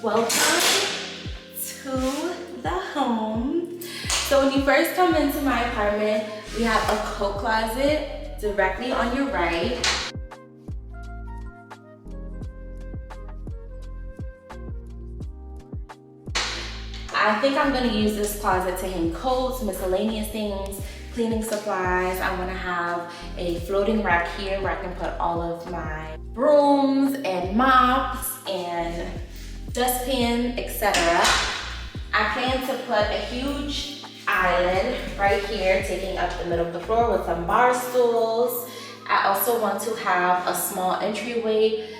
Welcome to the home. So when you first come into my apartment, we have a coat closet directly on your right. I think I'm gonna use this closet to hang coats, miscellaneous things, cleaning supplies. I wanna have a floating rack here where I can put all of my brooms and mops and dustpan, etc. I plan to put a huge island right here, taking up the middle of the floor with some bar stools. I also want to have a small entryway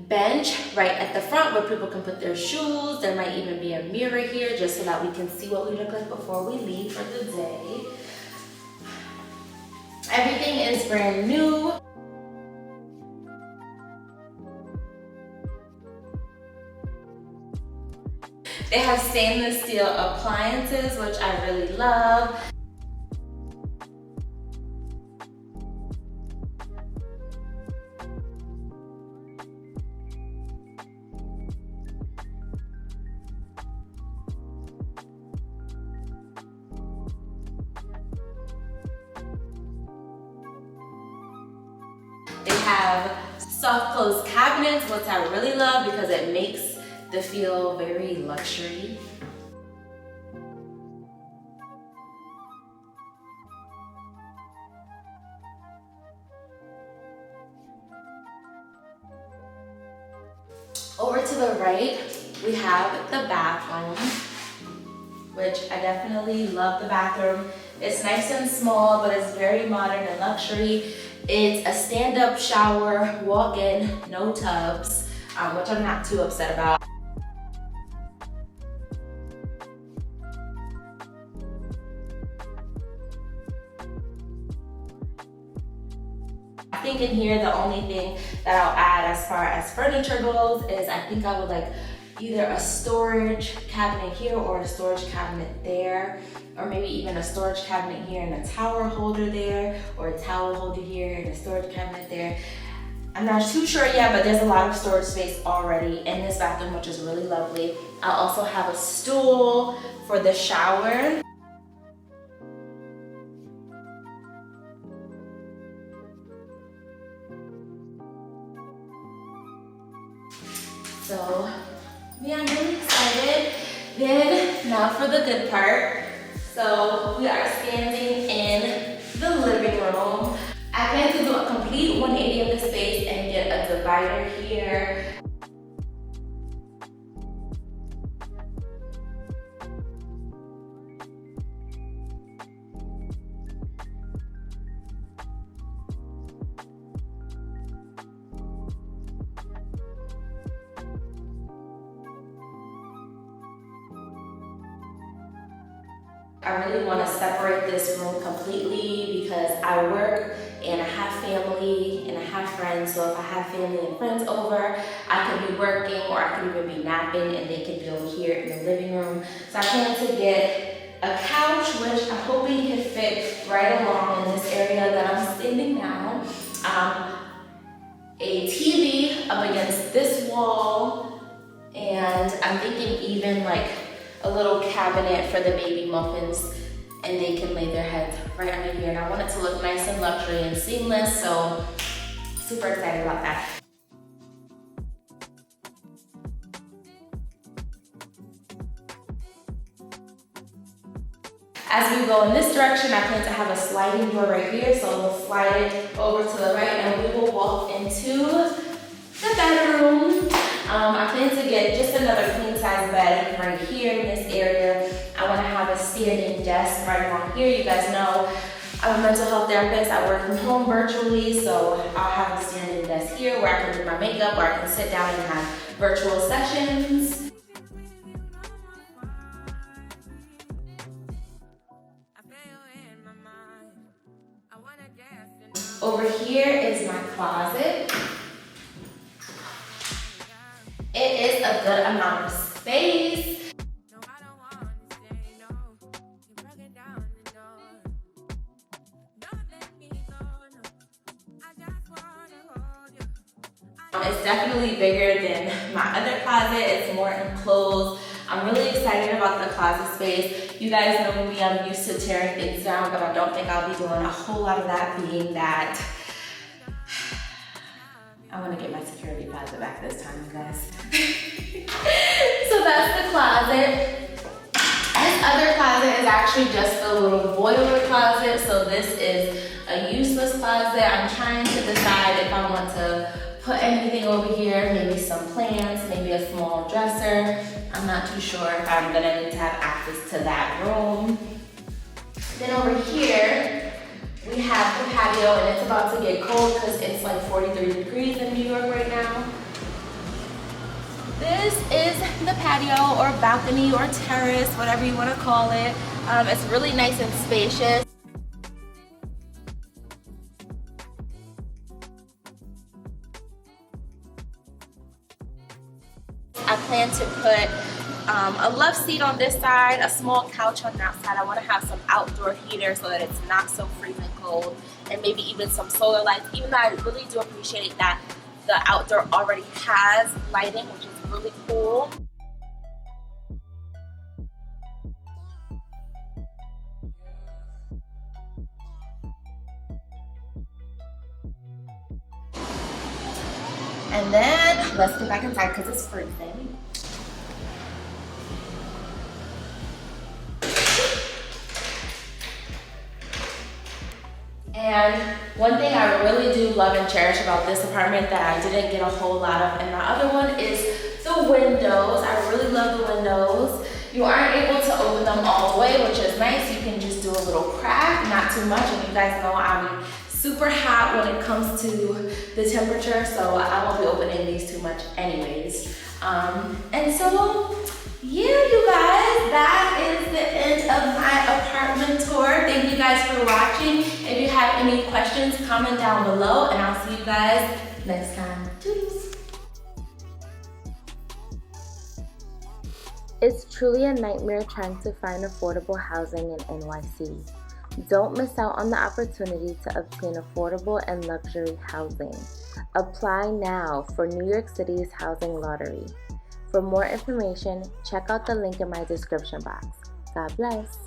bench right at the front where people can put their shoes. There might even be a mirror here just so that we can see what we look like before we leave for the day. Everything is brand new. They have stainless steel appliances, which I really love. They have soft close cabinets, which I really love because it makes the feel very luxury. Over to the right, we have the bathroom, which I definitely love the bathroom. It's nice and small, but it's very modern and luxury. It's a stand-up shower, walk-in, no tubs, which I'm not too upset about. I think in here, the only thing that I'll add as far as furniture goes is I think I would like either a storage cabinet here or a storage cabinet there, or maybe even a storage cabinet here and a towel holder there, or a towel holder here and a storage cabinet there. I'm not too sure yet, but there's a lot of storage space already in this bathroom, which is really lovely. I'll also have a stool for the shower. So, yeah, I'm really excited. Then, now for the good part. So, we are standing in the living room. I plan to do a complete 180 of the space and get a divider here. I really want to separate this room completely because I work and I have family and I have friends. So if I have family and friends over, I could be working or I could even be napping and they could be over here in the living room. So I plan to get a couch, which I'm hoping can fit right along in this area that I'm standing now. A TV up against this wall, and I'm thinking even like a little cabinet for the baby muffins, and they can lay their heads right under here. And I want it to look nice and luxury and seamless, so super excited about that. As we go in this direction, I plan to have a sliding door right here, so we'll slide it over to the right and we will walk into the bedroom. I plan to get just another queen size bed right here in this area. I want to have a standing desk right along here. You guys know I'm a mental health therapist. I work from home virtually, so I'll have a standing desk here where I can do my makeup, where I can sit down and have virtual sessions. Over here is my closet. It is a good amount of space. It's definitely bigger than my other closet. It's more enclosed. I'm really excited about the closet space. You guys know me, I'm used to tearing things down, but I don't think I'll be doing a whole lot of that, being that I want to get my security deposit back this time, you guys. So that's the closet. This other closet is actually just a little boiler closet, so this is a useless closet. I'm trying to decide if I want to put anything over here, maybe some plants, maybe a small dresser. I'm not too sure if I'm gonna need to have access to that room. Then over here, we have the patio, and it's about to get cold because it's like 43 degrees in New York right now. This is the patio or balcony or terrace, whatever you want to call it. It's really nice and spacious. I plan to put a love seat on this side, a small couch on that side. I want to have some outdoor heater so that it's not so freezing cold, and maybe even some solar lights, even though I really do appreciate that the outdoor already has lighting, which is really cool. And then let's get back inside because it's freezing. And one thing I really do love and cherish about this apartment that I didn't get a whole lot of in my other one is the windows. I really love the windows. You aren't able to open them all the way, which is nice. You can just do a little crack, not too much. And you guys know I'm super hot when it comes to the temperature, so I won't be opening these too much anyways. And so, yeah, you guys, that is the end of my apartment tour. Thank you guys for watching. If you have any questions, comment down below, and I'll see you guys next time. Toodles. It's truly a nightmare trying to find affordable housing in NYC. Don't miss out on the opportunity to obtain affordable and luxury housing. Apply now for New York City's housing lottery. For more information, check out the link in my description box. God bless.